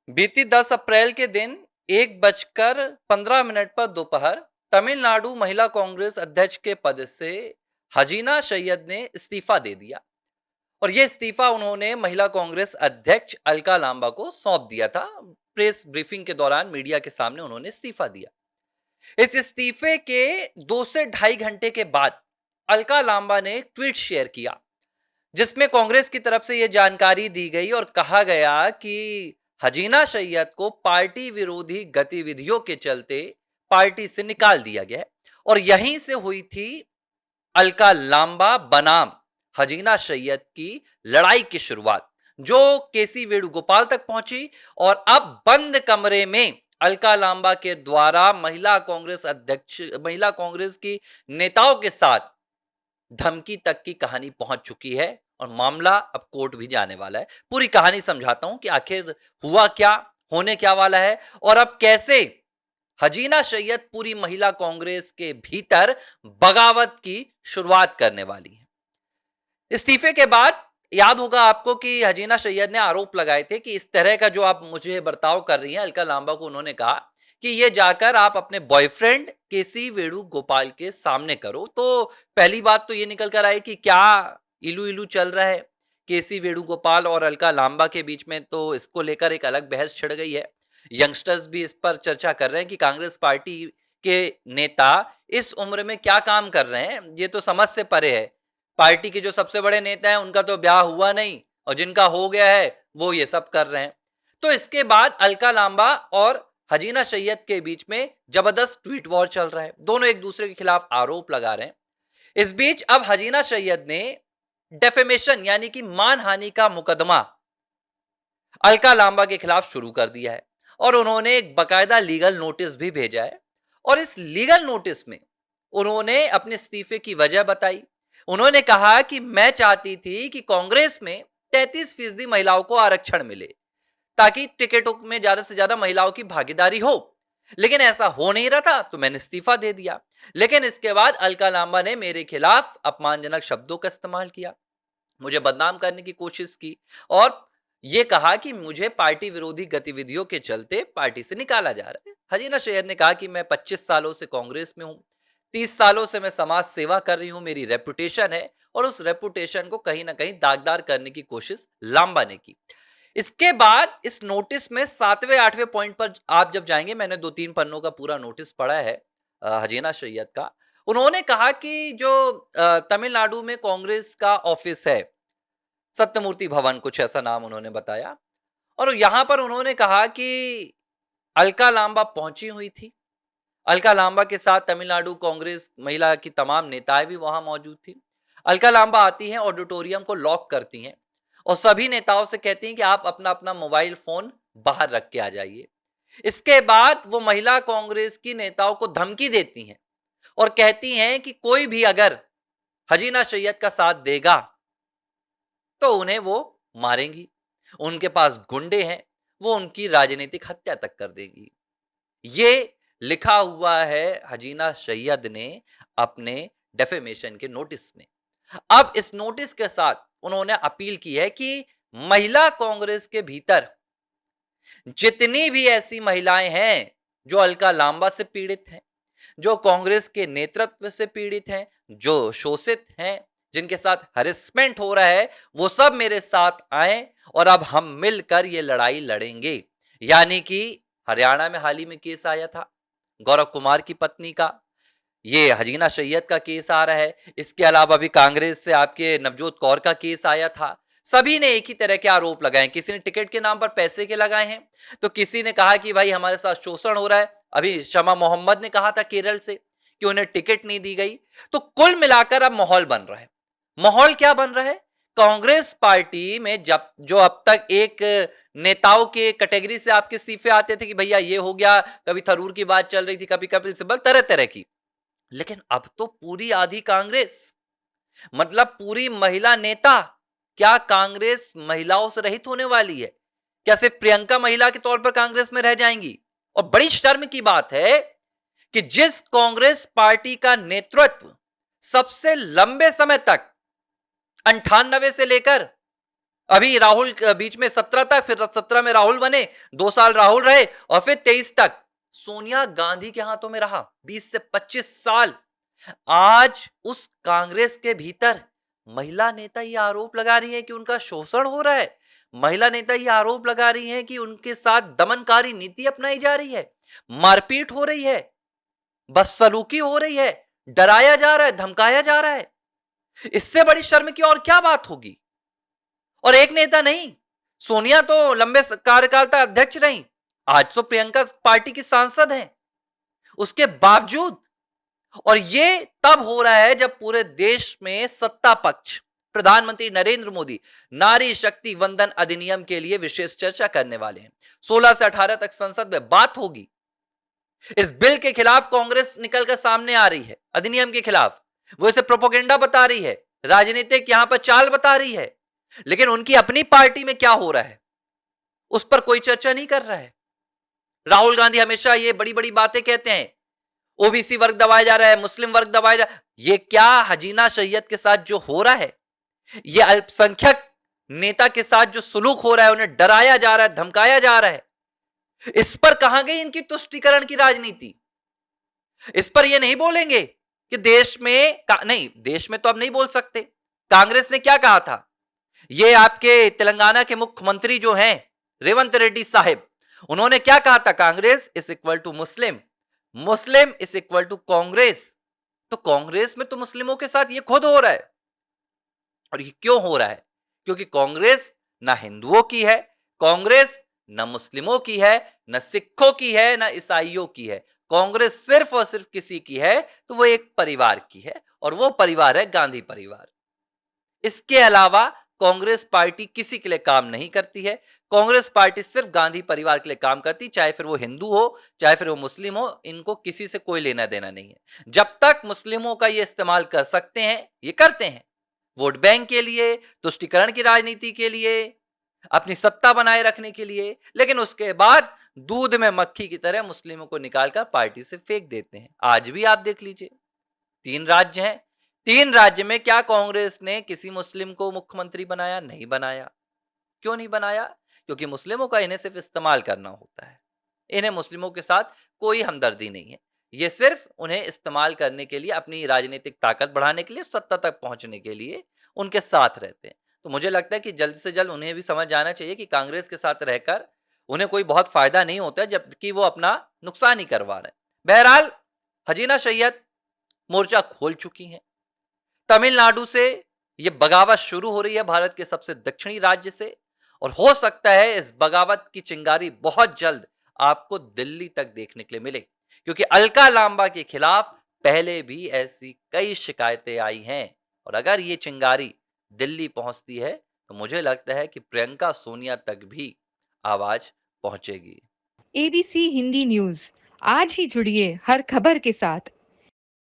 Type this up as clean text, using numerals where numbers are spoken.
बीती 10 अप्रैल के दिन 1:15 पर दोपहर तमिलनाडु महिला कांग्रेस अध्यक्ष के पद से हजीना सैयद ने इस्तीफा दे दिया। और यह इस्तीफा उन्होंने महिला कांग्रेस अध्यक्ष अलका लांबा को सौंप दिया था। प्रेस ब्रीफिंग के दौरान मीडिया के सामने उन्होंने इस्तीफा दिया। इस इस्तीफे के 2 से ढाई घंटे के बाद अलका लांबा ने एक ट्वीट शेयर किया, जिसमें कांग्रेस की तरफ से यह जानकारी दी गई और कहा गया कि हजीना सैयद को पार्टी विरोधी गतिविधियों के चलते पार्टी से निकाल दिया गया है। और यहीं से हुई थी अलका लांबा बनाम हजीना सैयद की लड़ाई की शुरुआत, जो केसी वेणुगोपाल तक पहुंची। और अब बंद कमरे में अलका लांबा के द्वारा महिला कांग्रेस की नेताओं के साथ धमकी तक की कहानी पहुंच चुकी है और मामला अब कोर्ट भी जाने वाला है। पूरी कहानी समझाता हूं कि आखिर हुआ क्या, होने क्या वाला है और अब कैसे हजीना सैयद पूरी महिला कांग्रेस के भीतर बगावत की शुरुआत करने वाली है। इस्तीफे के बाद याद होगा आपको कि हजीना सैयद ने आरोप लगाए थे कि इस तरह का जो आप मुझे बर्ताव कर रही हैं अलका लांबा को, उन्होंने कहा कि ये जाकर आप अपने बॉयफ्रेंड केसी वेणुगोपाल के सामने करो। तो पहली बात तो ये निकल कर आई कि क्या इलू इलू चल रहा है केसी वेणुगोपाल और अलका लांबा के बीच में, तो इसको लेकर एक अलग बहस छिड़ गई है। यंगस्टर्स भी इस पर चर्चा कर रहे हैं कि कांग्रेस पार्टी के नेता इस उम्र में क्या काम कर रहे हैं, ये तो समझ से परे है। पार्टी के जो सबसे बड़े नेता हैं उनका तो ब्याह हुआ नहीं और जिनका हो गया है वो ये सब कर रहे हैं। तो इसके बाद अलका लांबा और हजीना सैयद के बीच में जबरदस्त ट्वीट वॉर चल रहा है, दोनों एक दूसरे के खिलाफ आरोप लगा रहे हैं। इस बीच अब हजीना सैयद ने डेफेमेशन यानी कि मानहानि का मुकदमा अलका लांबा के खिलाफ शुरू कर दिया है और उन्होंने एक बकायदा लीगल नोटिस भी भेजा है। और इस लीगल नोटिस में उन्होंने अपने इस्तीफे की वजह बताई। उन्होंने कहा कि मैं चाहती थी कि कांग्रेस में 33% महिलाओं को आरक्षण मिले ताकि टिकटों में ज्यादा से ज्यादा महिलाओं की भागीदारी हो, लेकिन ऐसा हो नहीं रहा था तो मैंने इस्तीफा दे दिया। लेकिन इसके बाद अलका लांबा ने मेरे खिलाफ अपमानजनक शब्दों का इस्तेमाल किया, मुझे बदनाम करने की कोशिश की और यह कहा कि मुझे पार्टी विरोधी गतिविधियों के चलते पार्टी से निकाला जा रहा है। हजीना सैयद ने कहा कि मैं 25 सालों से कांग्रेस में हूं, 30 सालों से मैं समाज सेवा कर रही हूं, मेरी रेपुटेशन है और उस रेपुटेशन को कहीं ना कहीं दागदार करने की कोशिश लांबा ने की। इसके बाद इस नोटिस में 7वें 8वें पॉइंट पर आप जब जाएंगे, मैंने 2-3 पन्नों का पूरा नोटिस पढ़ा है हजीना सैयद का। उन्होंने कहा कि जो तमिलनाडु में कांग्रेस का ऑफिस है, सत्यमूर्ति भवन कुछ ऐसा नाम उन्होंने बताया, और यहां पर उन्होंने कहा कि अलका लांबा पहुंची हुई थी। अलका लांबा के साथ तमिलनाडु कांग्रेस महिला की तमाम नेताएं भी वहां मौजूद थी। अलका लांबा आती हैं, ऑडिटोरियम को लॉक करती हैं और सभी नेताओं से कहती हैं कि आप अपना अपना मोबाइल फोन बाहर रख के आ जाइए। इसके बाद वो महिला कांग्रेस की नेताओं को धमकी देती हैं और कहती हैं कि कोई भी अगर हजीना सैयद का साथ देगा तो उन्हें वो मारेंगी, उनके पास गुंडे हैं, वो उनकी राजनीतिक हत्या तक कर देगी। ये लिखा हुआ है हजीना सैयद ने अपने डेफेमेशन के नोटिस में। अब इस नोटिस के साथ उन्होंने अपील की है कि महिला कांग्रेस के भीतर जितनी भी ऐसी महिलाएं हैं जो अलका लांबा से पीड़ित हैं, जो कांग्रेस के नेतृत्व से पीड़ित हैं, जो शोषित हैं, जिनके साथ हरेसमेंट हो रहा है, वो सब मेरे साथ आए और अब हम मिलकर ये लड़ाई लड़ेंगे। यानी कि हरियाणा में हाल ही में केस आया था गौरव कुमार की पत्नी का, ये हजीना सैयद का केस आ रहा है। इसके अलावा भी कांग्रेस से आपके नवजोत कौर का केस आया था। सभी ने एक ही तरह के आरोप लगाए, किसी ने टिकट के नाम पर पैसे के लगाए हैं, तो किसी ने कहा कि भाई हमारे साथ शोषण हो रहा है। अभी शमा मोहम्मद ने कहा था केरल से कि उन्हें टिकट नहीं दी गई। तो कुल मिलाकर अब माहौल बन रहा है। माहौल क्या बन रहा है? कांग्रेस पार्टी में जब जो अब तक एक नेताओं के कैटेगरी से आपके इस्तीफे आते थे कि भैया ये हो गया, कभी थरूर की बात चल रही थी, कभी कपिल सिब्बल, तरह तरह की, लेकिन अब तो पूरी आधी कांग्रेस, मतलब पूरी महिला नेता। क्या कांग्रेस महिलाओं से रहित होने वाली है? क्या सिर्फ प्रियंका महिला के तौर पर कांग्रेस में रह जाएंगी? और बड़ी शर्म की बात है कि जिस कांग्रेस पार्टी का नेतृत्व सबसे लंबे समय तक 98 से लेकर अभी राहुल बीच में 17 तक, फिर 17 में राहुल बने, 2 साल राहुल रहे और फिर 23 तक सोनिया गांधी के हाथों में रहा, 20 से 25 साल। आज उस कांग्रेस के भीतर महिला नेता ये आरोप लगा रही है कि उनका शोषण हो रहा है। महिला नेता ये आरोप लगा रही है कि उनके साथ दमनकारी नीति अपनाई जा रही है, मारपीट हो रही है, बदसलूकी हो रही है, डराया जा रहा है, धमकाया जा रहा है। इससे बड़ी शर्म की और क्या बात होगी? और एक नेता नहीं, सोनिया तो लंबे कार्यकाल तक अध्यक्ष रही, आज तो प्रियंका पार्टी की सांसद हैं। उसके बावजूद, और ये तब हो रहा है जब पूरे देश में सत्ता पक्ष, प्रधानमंत्री नरेंद्र मोदी नारी शक्ति वंदन अधिनियम के लिए विशेष चर्चा करने वाले हैं। 16 से 18 तक संसद में बात होगी। इस बिल के खिलाफ कांग्रेस निकलकर सामने आ रही है, अधिनियम के खिलाफ। वो इसे प्रोपोगेंडा बता रही है, राजनीतिक यहां पर चाल बता रही है, लेकिन उनकी अपनी पार्टी में क्या हो रहा है उस पर कोई चर्चा नहीं कर रहा है। राहुल गांधी हमेशा ये बड़ी बड़ी बातें कहते हैं, ओबीसी वर्ग दबाया जा रहा है, मुस्लिम वर्ग दबाया जा, ये क्या हजीना सैयद के साथ जो हो रहा है, ये अल्पसंख्यक नेता के साथ जो सुलूक हो रहा है, उन्हें डराया जा रहा है, धमकाया जा रहा है, इस पर कहां गई इनकी तुष्टीकरण की राजनीति? इस पर ये नहीं बोलेंगे कि देश में नहीं, देश में तो अब नहीं बोल सकते। कांग्रेस ने क्या कहा था, ये आपके तेलंगाना के मुख्यमंत्री जो हैं रेवंत रेड्डी साहिब, उन्होंने क्या कहा था, Congress is equal to Muslim, Muslim is equal to Congress. तो कांग्रेस में तो मुस्लिमों के साथ ये खुद हो रहा है। और ये क्यों हो रहा है? क्योंकि कांग्रेस ना हिंदुओं की है, कांग्रेस न मुस्लिमों की है, न सिखों की है, न ईसाइयों की है। कांग्रेस सिर्फ और सिर्फ किसी की है तो वो एक परिवार की है, और वो परिवार है गांधी परिवार। इसके अलावा कांग्रेस पार्टी किसी के लिए काम नहीं करती है। कांग्रेस पार्टी सिर्फ गांधी परिवार के लिए काम करती, चाहे फिर वो हिंदू हो, चाहे फिर वो मुस्लिम हो, इनको किसी से कोई लेना देना नहीं है। जब तक मुस्लिमों का ये इस्तेमाल कर सकते हैं, ये करते हैं, वोट बैंक के लिए, तुष्टीकरण की राजनीति के लिए, अपनी सत्ता बनाए रखने के लिए, लेकिन उसके बाद दूध में मक्खी की तरह मुस्लिमों को निकालकर पार्टी से फेंक देते हैं। आज भी आप देख लीजिए, 3 राज्य हैं, 3 राज्य में क्या कांग्रेस ने किसी मुस्लिम को मुख्यमंत्री बनाया? नहीं बनाया। क्यों नहीं बनाया? क्योंकि मुस्लिमों का इन्हें सिर्फ इस्तेमाल करना होता है। इन्हें मुस्लिमों के साथ कोई हमदर्दी नहीं है। ये सिर्फ उन्हें इस्तेमाल करने के लिए, अपनी राजनीतिक ताकत बढ़ाने के लिए, सत्ता तक पहुंचने के लिए उनके साथ रहते हैं। तो मुझे लगता है कि जल्द से जल्द उन्हें भी समझ जाना चाहिए कि कांग्रेस के साथ रहकर उन्हें कोई बहुत फायदा नहीं होता है, जबकि वो अपना नुकसान ही करवा रहे हैं। बहरहाल हजीना सैयद मोर्चा खोल चुकी हैं। तमिलनाडु से ये बगावत शुरू हो रही है, भारत के सबसे दक्षिणी राज्य से, और हो सकता है इस बगावत की चिंगारी बहुत जल्द आपको दिल्ली तक देखने के लिए मिले, क्योंकि अलका लांबा के खिलाफ पहले भी ऐसी कई शिकायतें आई हैं। और अगर ये चिंगारी दिल्ली पहुंचती है तो मुझे लगता है कि प्रियंका सोनिया तक भी आवाज पहुंचेगी। एबीसी हिंदी न्यूज, आज ही जुड़िए हर खबर के साथ।